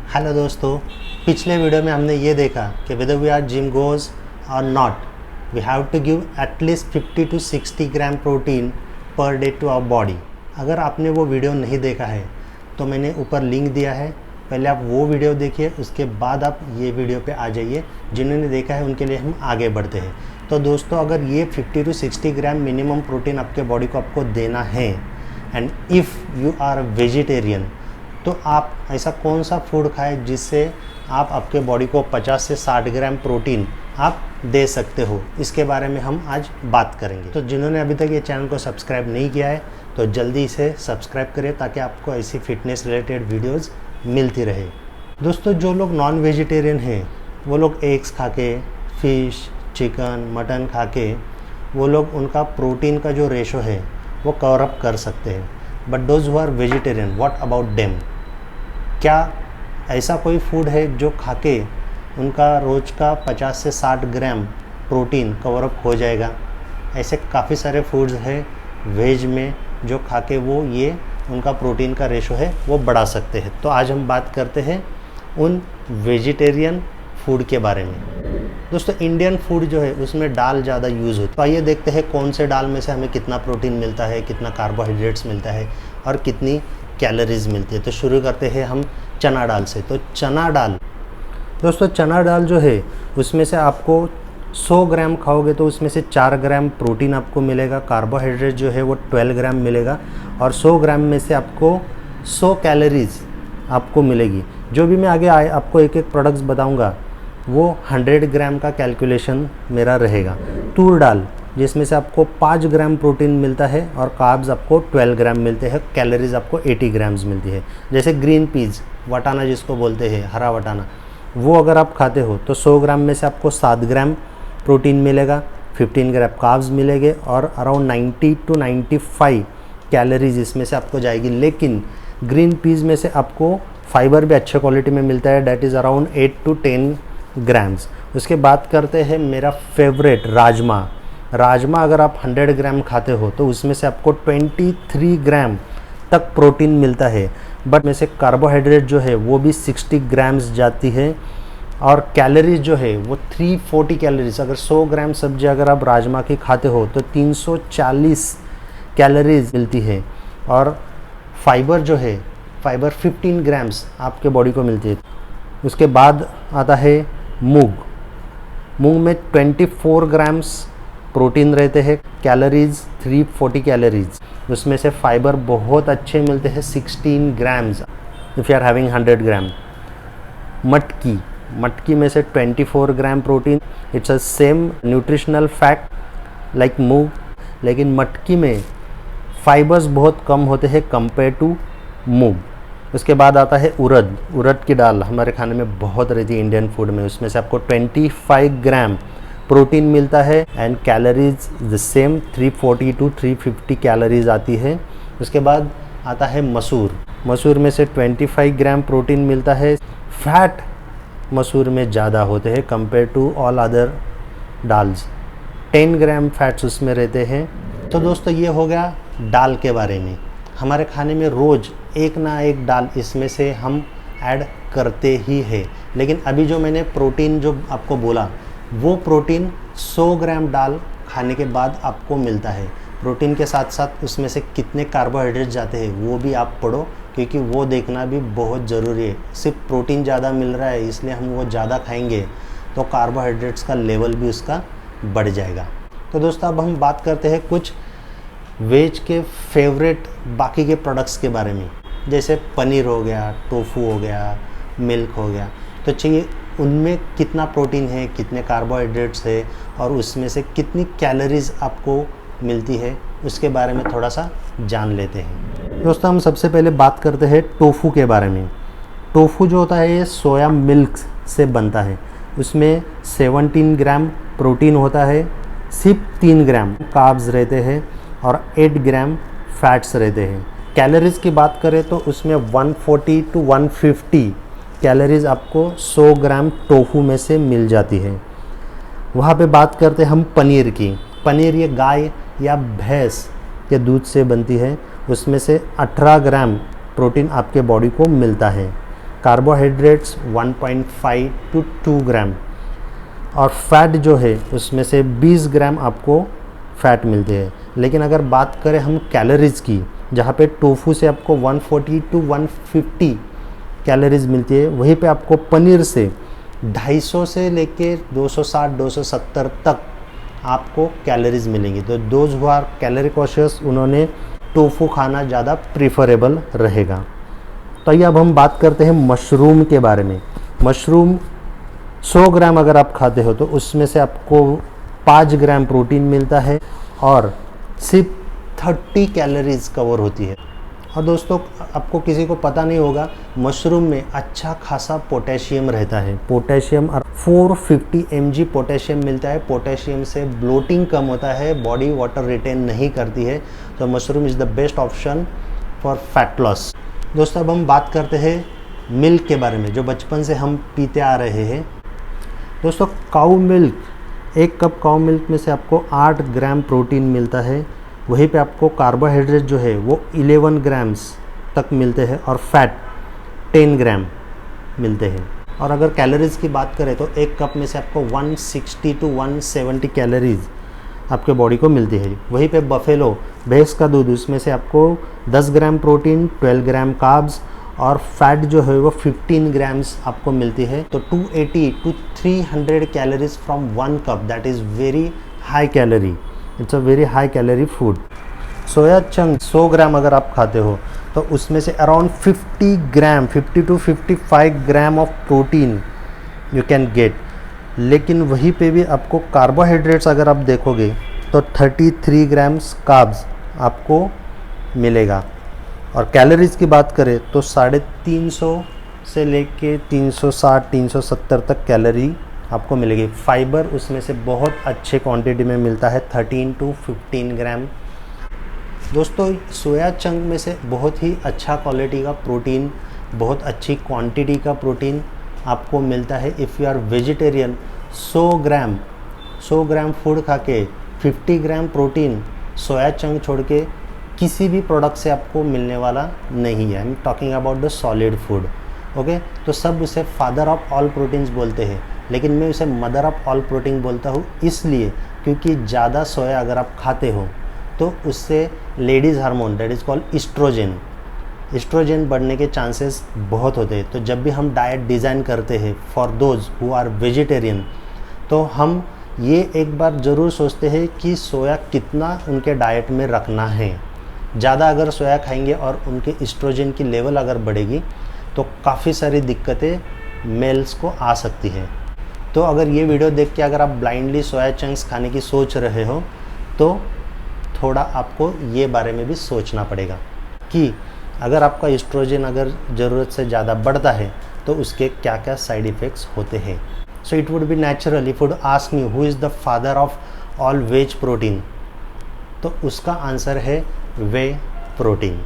Hello दोस्तों, पिछले video में हमने ये देखा कि whether we are gym goes और not, we have to give at least 50 to 60 gram protein per day to our body. अगर आपने वो वीडियो नहीं देखा है तो मैंने ऊपर लिंक दिया है, पहले आप वो वीडियो देखिए, उसके बाद आप ये वीडियो पे आ जाइए। जिन्होंने देखा है उनके लिए हम आगे बढ़ते हैं। तो दोस्तों, अगर ये 50 to 60 ग्राम मिनिमम प्रोटीन आपके बॉडी को आपको देना है and if you are vegetarian, तो आप ऐसा कौन सा फूड खाएं जिससे आप आपके बॉडी को 50 से 60 ग्राम प्रोटीन आप दे सकते हो, इसके बारे में हम आज बात करेंगे। तो जिन्होंने अभी तक ये चैनल को सब्सक्राइब नहीं किया है तो जल्दी इसे सब्सक्राइब करें ताकि आपको ऐसी फिटनेस रिलेटेड वीडियोस मिलती रहे। दोस्तों, जो लोग नॉन वेजिटेरियन हैं वो लोग एग्स खा के, फ़िश, चिकन, मटन खा के वो लोग उनका प्रोटीन का जो रेशो है वो कवर अप कर सकते हैं। But those who are vegetarian, what about them? क्या ऐसा कोई फूड है जो खा के उनका रोज़ का 50 से 60 ग्राम प्रोटीन कवर अप हो जाएगा? ऐसे काफ़ी सारे फूड्स हैं वेज में जो खा के वो ये उनका प्रोटीन का रेशो है वो बढ़ा सकते हैं। तो आज हम बात करते हैं उन वेजिटेरियन फूड के बारे में। दोस्तों, इंडियन फूड जो है उसमें दाल ज़्यादा यूज़ होती है। तो आइए देखते हैं कौन से दाल में से हमें कितना प्रोटीन मिलता है, कितना कार्बोहाइड्रेट्स मिलता है और कितनी कैलोरीज मिलती है। तो शुरू करते हैं हम चना दाल से। तो चना दाल, दोस्तों चना दाल जो है उसमें से आपको 100 ग्राम खाओगे तो उसमें से 4 ग्राम प्रोटीन आपको मिलेगा, कार्बोहाइड्रेट जो है वो 12 ग्राम मिलेगा और 100 ग्राम में से आपको 100 कैलोरीज आपको मिलेगी। जो भी मैं आगे आपको एक एक प्रोडक्ट्स बताऊंगा वो 100 ग्राम का कैलकुलेशन मेरा रहेगा। तूर दाल जिसमें से आपको 5 ग्राम प्रोटीन मिलता है और कार्ब्स आपको 12 ग्राम मिलते हैं, कैलोरीज आपको 80 ग्राम्स मिलती है। जैसे ग्रीन पीज, वटाना जिसको बोलते हैं, हरा वटाना, वो अगर आप खाते हो तो 100 ग्राम में से आपको 7 ग्राम प्रोटीन मिलेगा, 15 ग्राम कार्ब्स मिलेंगे और अराउंड 90 to 95 कैलोरीज इसमें से आपको जाएगी। लेकिन ग्रीन पीज में से आपको फाइबर भी अच्छे क्वालिटी में मिलता है, that is around 8 to 10 grams. उसके बाद करते हैं मेरा फेवरेट राजमा। राजमा अगर आप 100 ग्राम खाते हो तो उसमें से आपको 23 ग्राम तक प्रोटीन मिलता है, बट में से कार्बोहाइड्रेट जो है वो भी 60 ग्राम्स जाती है और कैलोरीज जो है वो 340 कैलोरीज। अगर 100 ग्राम सब्जी अगर आप राजमा की खाते हो तो 340 कैलोरीज मिलती है और फाइबर जो है, फाइबर 15 ग्राम्स आपके बॉडी को मिलती है। उसके बाद आता है मूंग। मूंग में 24 ग्राम्स प्रोटीन रहते हैं, कैलोरीज 340 कैलोरीज। उसमें से फाइबर बहुत अच्छे मिलते हैं, 16 grams if you are having 100 gram. मटकी, मटकी में से 24 gram protein. It's a same nutritional fact like मूंग, लेकिन मटकी में फाइबर्स बहुत कम होते हैं कंपेयर टू मूंग। उसके बाद आता है उड़द। उड़द की दाल हमारे खाने में बहुत रहती है इंडियन फूड में, उसमें से आपको 25 ग्राम प्रोटीन मिलता है and calories the same 340 to 350 calories आती है। उसके बाद आता है मसूर। मसूर में से 25 ग्राम प्रोटीन मिलता है। फैट मसूर में ज़्यादा होते हैं compare to all other dals, 10 gram fats उसमें रहते हैं। तो दोस्तों, ये हो गया दाल के बारे में। हमारे खाने में रोज़ एक ना एक दाल इसमें से हम ऐड करते ही हैं। लेकिन अभी जो मैंने प्रोटीन जो आपको बोला वो प्रोटीन 100 ग्राम दाल खाने के बाद आपको मिलता है। प्रोटीन के साथ साथ उसमें से कितने कार्बोहाइड्रेट जाते हैं वो भी आप पढ़ो, क्योंकि वो देखना भी बहुत ज़रूरी है। सिर्फ प्रोटीन ज़्यादा मिल रहा है इसलिए हम वो ज़्यादा खाएंगे तो कार्बोहाइड्रेट्स का लेवल भी उसका बढ़ जाएगा। तो दोस्तों, अब हम बात करते हैं कुछ वेज के फेवरेट बाकी के प्रोडक्ट्स के बारे में। जैसे पनीर हो गया, टोफू हो गया, मिल्क हो गया। तो चाहिए उनमें कितना प्रोटीन है, कितने कार्बोहाइड्रेट्स है और उसमें से कितनी कैलोरीज आपको मिलती है, उसके बारे में थोड़ा सा जान लेते हैं। दोस्तों, हम सबसे पहले बात करते हैं टोफू के बारे में। टोफू जो होता है ये सोया मिल्क से बनता है। उसमें 17 ग्राम प्रोटीन होता है, सिर्फ 3 ग्राम कार्ब्स रहते हैं और 8 ग्राम फैट्स रहते हैं। कैलोरीज की बात करें तो उसमें 140 to 150 कैलोरीज आपको 100 ग्राम टोफू में से मिल जाती है। वहाँ पे बात करते हैं हम पनीर की। पनीर ये गाय या भैंस के दूध से बनती है, उसमें से 18 ग्राम प्रोटीन आपके बॉडी को मिलता है। कार्बोहाइड्रेट्स 1.5 to 2 ग्राम, और फैट जो है उसमें से 20 ग्राम आपको फैट मिलते हैं। लेकिन अगर बात करें हम कैलोरीज़ की, जहाँ पे टोफू से आपको 140 to 150 कैलोरीज़ मिलती है, वहीं पे आपको पनीर से 250 से लेके 260-270 तक आपको कैलोरीज़ मिलेंगी। तो those who are calorie conscious, उन्होंने टोफू खाना ज़्यादा प्रीफरेबल रहेगा। तो ये अब हम बात करते हैं मशरूम के बारे में। मशरूम 100 ग्राम अगर आप खाते हो तो उसमें से आपको 5 ग्राम प्रोटीन मिलता है और सिर्फ 30 कैलोरीज कवर होती है। और दोस्तों, आपको किसी को पता नहीं होगा, मशरूम में अच्छा खासा पोटेशियम रहता है। पोटेशियम 450 mg पोटेशियम मिलता है। पोटेशियम से ब्लोटिंग कम होता है, बॉडी वाटर रिटेन नहीं करती है। तो mushroom is the best option for fat loss. दोस्तों, अब हम बात करते हैं मिल्क के बारे में, जो बचपन से हम पीते आ रहे हैं। दोस्तों, काऊ मिल्क, 1 कप काऊ मिल्क में से आपको 8 ग्राम प्रोटीन मिलता है। वहीं पे आपको कार्बोहाइड्रेट जो है वो 11 ग्राम्स तक मिलते हैं और फैट 10 ग्राम मिलते हैं। और अगर कैलोरीज़ की बात करें तो 1 कप में से आपको 160 to 170 कैलोरीज़ आपके बॉडी को मिलती है। वहीं पे बफेलो, भैंस का दूध, उसमें से आपको 10 ग्राम प्रोटीन, 12 ग्राम कार्ब्स और फैट जो है वो 15 ग्राम्स आपको मिलती है। तो 280 to 300 calories from 1 cup, that is very high calorie. It's a very high calorie food. Soya chunk 100 ग्राम अगर आप खाते हो तो उसमें से around 50 to 55 gram of protein you can get. लेकिन वहीं पे भी आपको कार्बोहाइड्रेट्स अगर आप देखोगे तो 33 ग्राम्स कार्ब्स आपको मिलेगा। और कैलोरीज़ की बात करें तो 350 से लेके 360-370 तक कैलोरी आपको मिलेगी। फाइबर उसमें से बहुत अच्छे क्वांटिटी में मिलता है, 13 to 15 ग्राम। दोस्तों, सोया चंक में से बहुत ही अच्छा क्वालिटी का प्रोटीन, बहुत अच्छी क्वांटिटी का प्रोटीन आपको मिलता है। If you are vegetarian, 100 gram food खा के 50 ग्राम प्रोटीन सोया चंक छोड़ के किसी भी प्रोडक्ट से आपको मिलने वाला नहीं है। I am talking about the solid food. Okay, तो सब उसे फादर ऑफ ऑल प्रोटीन्स बोलते हैं, लेकिन मैं उसे मदर ऑफ ऑल प्रोटीन बोलता हूँ, इसलिए क्योंकि ज़्यादा सोया अगर आप खाते हो तो उससे ladies hormone, that is called oestrogen बढ़ने के चांसेस बहुत होते हैं। तो जब भी हम डाइट डिज़ाइन करते हैं for those who are vegetarian, तो हम ये एक बार ज़रूर सोचते हैं कि सोया कितना उनके डाइट में रखना है। ज़्यादा अगर सोया खाएंगे और उनके इस्ट्रोजन की लेवल अगर बढ़ेगी तो काफ़ी सारी दिक्कतें मेल्स को आ सकती है। तो अगर ये वीडियो देख के अगर आप ब्लाइंडली सोया चंक्स खाने की सोच रहे हो तो थोड़ा आपको ये बारे में भी सोचना पड़ेगा कि अगर आपका इस्ट्रोजन अगर ज़रूरत से ज़्यादा बढ़ता है तो उसके क्या क्या साइड इफ़ेक्ट्स होते हैं। So it would be natural if would ask me who is the father of all ways protein, तो उसका आंसर है वे प्रोटीन।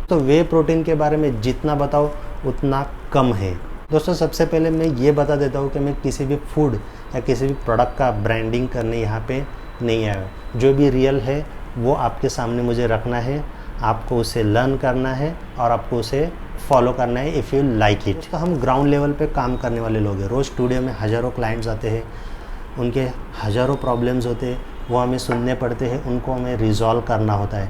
तो वे प्रोटीन के बारे में जितना बताओ उतना कम है। दोस्तों, सबसे पहले मैं ये बता देता हूँ कि मैं किसी भी फूड या किसी भी प्रोडक्ट का ब्रांडिंग करने यहाँ पे नहीं आया। जो भी रियल है वो आपके सामने मुझे रखना है, आपको उसे लर्न करना है और आपको उसे फॉलो करना है इफ़ यू लाइक इट। तो हम ग्राउंड लेवल पे काम करने वाले लोग हैं। रोज़ स्टूडियो में हज़ारों क्लाइंट्स आते हैं, उनके हज़ारों प्रॉब्लम्स होते हैं, वो हमें सुनने पड़ते हैं, उनको हमें रिजॉल्व करना होता है।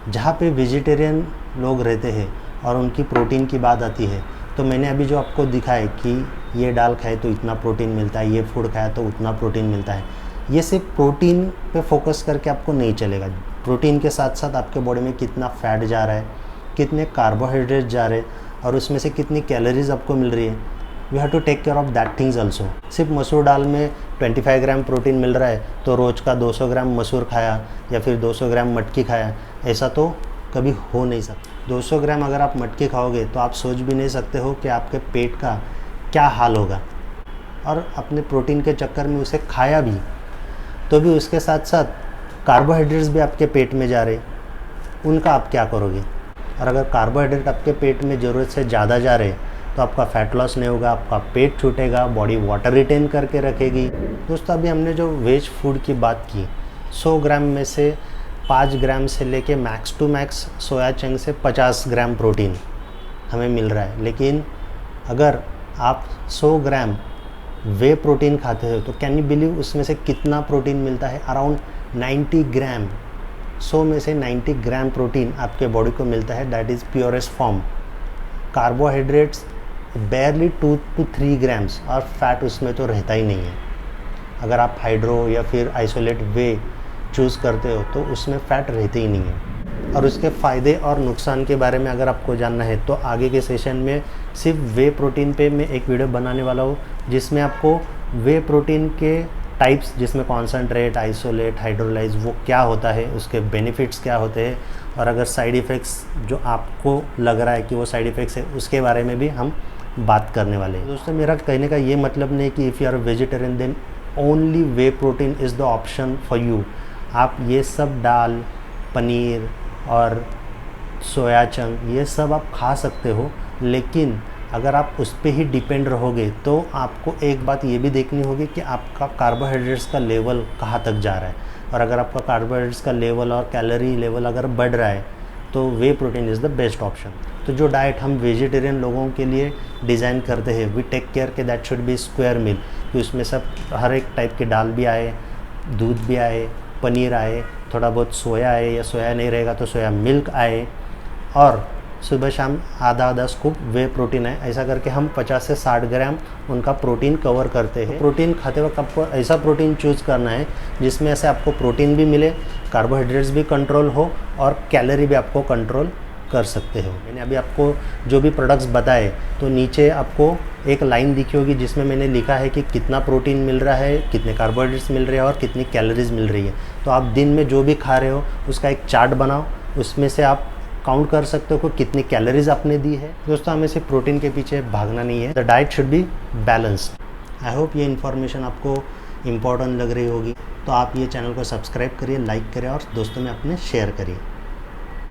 जहाँ पे वेजिटेरियन लोग रहते हैं और उनकी प्रोटीन की बात आती है, तो मैंने अभी जो आपको दिखाया कि ये दाल खाए तो इतना प्रोटीन मिलता है, ये फूड खाया तो उतना प्रोटीन मिलता है, ये सिर्फ प्रोटीन पे फोकस करके आपको नहीं चलेगा। प्रोटीन के साथ साथ आपके बॉडी में कितना फैट जा रहा है, कितने कार्बोहाइड्रेट जा रहे हैं और उसमें से कितनी कैलोरीज आपको मिल रही है, you have to take care of that things also. सिर्फ मसूर दाल में 25 ग्राम प्रोटीन मिल रहा है तो रोज़ का 200 ग्राम मसूर खाया या फिर 200 ग्राम मटकी खाया, ऐसा तो कभी हो नहीं सकता। 200 ग्राम अगर आप मटकी खाओगे तो आप सोच भी नहीं सकते हो कि आपके पेट का क्या हाल होगा। और अपने प्रोटीन के चक्कर में उसे खाया भी तो भी उसके साथ साथ कार्बोहाइड्रेट्स भी आपके पेट में जा रहे, उनका आप क्या करोगे। और अगर कार्बोहाइड्रेट आपके पेट में ज़रूरत से ज़्यादा जा रहे तो आपका फैट लॉस नहीं होगा, आपका पेट छूटेगा, बॉडी वाटर रिटेन करके रखेगी। दोस्तों, अभी हमने जो वेज फूड की बात की, 100 ग्राम में से 5 ग्राम से लेके max to max soya chunk से 50 ग्राम प्रोटीन हमें मिल रहा है। लेकिन अगर आप 100 ग्राम वे प्रोटीन खाते हो तो कैन यू बिलीव उसमें से कितना प्रोटीन मिलता है? अराउंड 90 ग्राम। 100 में से 90 ग्राम प्रोटीन आपके बॉडी को मिलता है, that is purest form. Carbohydrates बेयरली 2 to 3 grams, और फैट उसमें तो रहता ही नहीं है। अगर आप हाइड्रो या फिर आइसोलेट वे चूज़ करते हो तो उसमें फ़ैट रहते ही नहीं है। और उसके फ़ायदे और नुकसान के बारे में अगर आपको जानना है तो आगे के सेशन में सिर्फ वे प्रोटीन पे मैं एक वीडियो बनाने वाला हूँ, जिसमें आपको वे प्रोटीन के टाइप्स, जिसमें कॉन्सनट्रेट, आइसोलेट, हाइड्रोलाइज, वो क्या होता है, उसके बेनिफिट्स क्या होते हैं, और अगर साइड इफ़ेक्ट्स जो आपको लग रहा है कि वो साइड इफ़ेक्ट्स है उसके बारे में भी हम बात करने वाले हैं। दोस्तों, मेरा कहने का ये मतलब नहीं कि if you are vegetarian then only whey protein is the option for you. आप ये सब दाल, पनीर और सोया चंक ये सब आप खा सकते हो, लेकिन अगर आप उस पर ही डिपेंड रहोगे तो आपको एक बात ये भी देखनी होगी कि आपका कार्बोहाइड्रेट्स का लेवल कहाँ तक जा रहा है। और अगर आपका कार्बोहाइड्रेट्स का लेवल और कैलोरी लेवल अगर बढ़ रहा है तो whey protein is the best option. तो जो डाइट हम वेजिटेरियन लोगों के लिए डिज़ाइन करते हैं, वी टेक केयर के दैट शुड बी स्क्वायर मील, कि उसमें सब हर एक टाइप की दाल भी आए, दूध भी आए, पनीर आए, थोड़ा बहुत सोया आए, या सोया नहीं रहेगा तो सोया मिल्क आए, और सुबह शाम आधा स्कूप वे प्रोटीन है। ऐसा करके हम 50 से 60 ग्राम उनका प्रोटीन कवर करते हैं। प्रोटीन खाते वक्त आपको ऐसा प्रोटीन चूज़ करना है जिसमें से आपको प्रोटीन भी मिले, कार्बोहाइड्रेट्स भी कंट्रोल हो, और कैलोरी भी आपको कंट्रोल कर सकते हो। मैंने अभी आपको जो भी प्रोडक्ट्स बताए तो नीचे आपको एक लाइन दिखी होगी जिसमें मैंने लिखा है कि कितना प्रोटीन मिल रहा है, कितने कार्बोहाइड्रेट्स मिल रहे हैं और कितनी कैलोरीज मिल रही है। तो आप दिन में जो भी खा रहे हो उसका एक चार्ट बनाओ, उसमें से आप काउंट कर सकते हो कि कितनी कैलोरीज आपने दी है। दोस्तों, हमें सिर्फ प्रोटीन के पीछे भागना नहीं है, the diet should be balanced. I hope ये इन्फॉर्मेशन आपको इम्पोर्टेंट लग रही होगी, तो आप ये चैनल को सब्सक्राइब करिए, लाइक करिए और दोस्तों में अपने शेयर करिए।